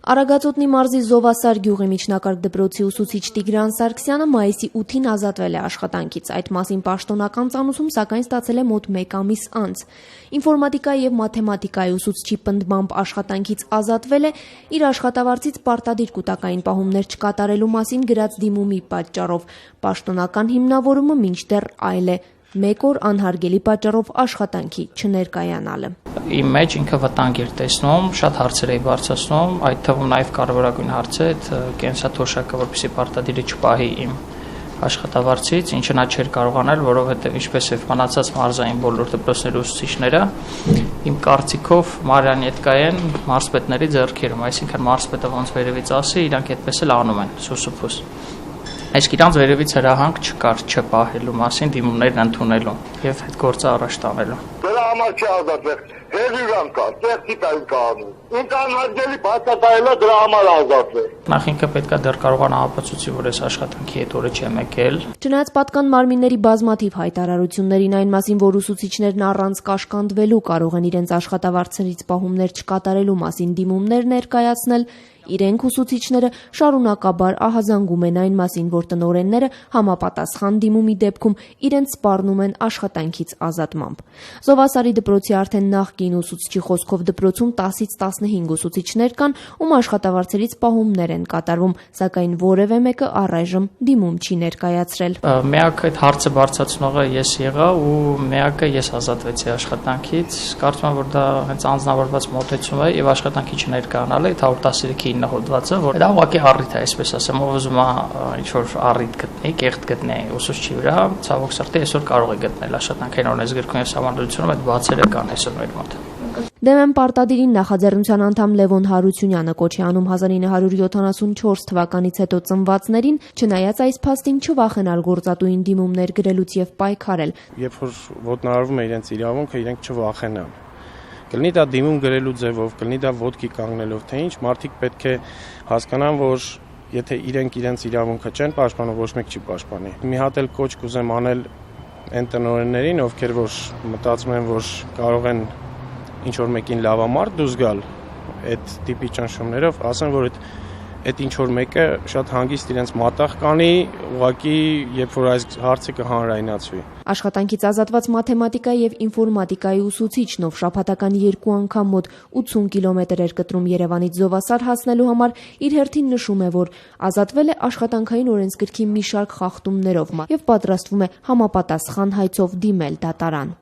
Արագածոտնի մարզի Զովասար գյուղի միջնակարգ դպրոցի ուսուցիչ Տիգրան Սարգսյանը մայիսի 8-ին ազատվել է աշխատանքից։ Այդ մասին պաշտոնական ծանուցում սակայն ստացել է մոտ 1 ամիս անց։ Ինֆորմատիկայի եւ մաթեմատիկայի ուսուցչի պնդմամբ աշխատանքից ազատվել է իր աշխատավարձից պարտադիր կուտակային պահումներ չկատարելու մասին գրած դիմումի պատճառով։ Պաշտոնական հիմնավորումը մինչդեռ այլ է՝ 1 օր անհարգելի պատճառով աշխատանքի չներկայանալը։ Իմ մեջ ինքը վտանգ էր տեսնում, շատ հարցեր էի բարձրացնում, այդ թվում նաև կարևորագույն հարցը այդ կենսաթոշակը, որպեսզի պարտադիրը չպահի իմ աշխատավարձից, ինչը նա չէր կարող անել, որովհետև ինչպես եւ մնացած մարզային բոլոր դպրոցների ուսուցիչները իմ կարծիքով Մարիանետկա են մարզպետների ձեռքերում, այսինքն մարզպետը ոնց վերևից ասի, իրանք այդպես էլ անում են, սուսուփուս։ Այսինքն իրանց վերևից հրահանգ չկար չպահելու մասին դիմումներն ընդունելու եւ այդ գործը առաջ տանելու։ Դրա համար չի ազատվել, հերյուրան կա, տեխնիկային կանոն։ Ինձ անհարգելի բացատրելը դրա համար ազատվել։ Նախ ինքը պետքա դեռ կարողանա ապացուցի, որ այս աշխատանքի հետ օրը չեմ եկել։ Չնայած պատկան մարմինների բազմաթիվ հայտարարություններին այն մասին, որ ուսուցիչներն առանց կաշկանդվելու կարող են իրենց աշխատավարձերից պահումներ չկատարելու մասին դիմումներ ներկայացնել, իրենք ուսուցիչները շարունակաբար ահազանգում են այն մասին, որ տնօրենները համապատասխան դիմումի դեպքում իրենց սպառնում են աշխատանքից ազատմամբ։ Զովասարի դպրոցի արդեն նախկին ուսուցչի խոսքով դպրոցում 10-ից 15 ուսուցիչներ կան, ում աշխատավարձերից պահումներ են կատարվում, սակայն որևէ մեկը առայժմ դիմում չի ներկայացրել։ Միակ այդ հարցը բարձրացնողը ես եղա ու միակը ես ազատվեցի աշխատանքից։ Կարծում եմ, որ դա հենց անձնավորված մոտեցում է եւ աշխատանքի չներկայանալը 113 հոդվածը, որ դա ուղղակի առիթ է, այսպես ասեմ, ով ուզում է ինչ-որ առիթ գտնի, կեղտ գտնի ուսուցչի վրա, ցավոք սրտի այսօր կարող է գտնել աշխատանքային օրենսգրքում եւ համանդրությունում այդ բացերը կան այսօր մեր մոտ։ Դեմեն պարտադիրին նախաձեռնության անդամ Լևոն Հարությունյանը կոչ է անում 1974 թվականից հետո ծնվածներին, չնայած այս փաստին չվախենալ գործատուին դիմումներ գրելուց եւ պայքարել։ Երբ որ ոտնահարվում է իրենց իրավունքը, իրենք չվախենան։ Կլինի դա դիմում գրելու ձևով, կլինի դա ոտքի կանգնելով, թե ինչ, մարդիկ պետք է հասկանան, որ եթե իրենք իրենց իրավունքը չեն պաշտպանում, ոչ մեկ չի պաշտպանի։ Մի հատ էլ կոչ կուզեմ անել այն տնօրեններին, ովքեր որ մտածում են, որ կարող են ինչ որ մեկին լավամարդ դուրս գալ այդ տիպի ճնշումներով, ասեն, որ այդ ինչ որ մեկը շատ հանգիստ իրենց մատաղ կանի, ուղղակի երբ որ այս հարցը կհանրայնացվի։ Աշխատանքից ազատված մաթեմատիկայի եւ ինֆորմատիկայի ուսուցիչն, ով շաբաթական 2 անգամ մոտ 80 կիլոմետր էր կտրում Երևանից Զովասար հասնելու համար, իր հերթին նշում է, որ ազատվել է աշխատանքային օրենսգրքի մի շարք խախտումներով եւ պատրաստվում է համապատասխան հայցով դիմել դատարան։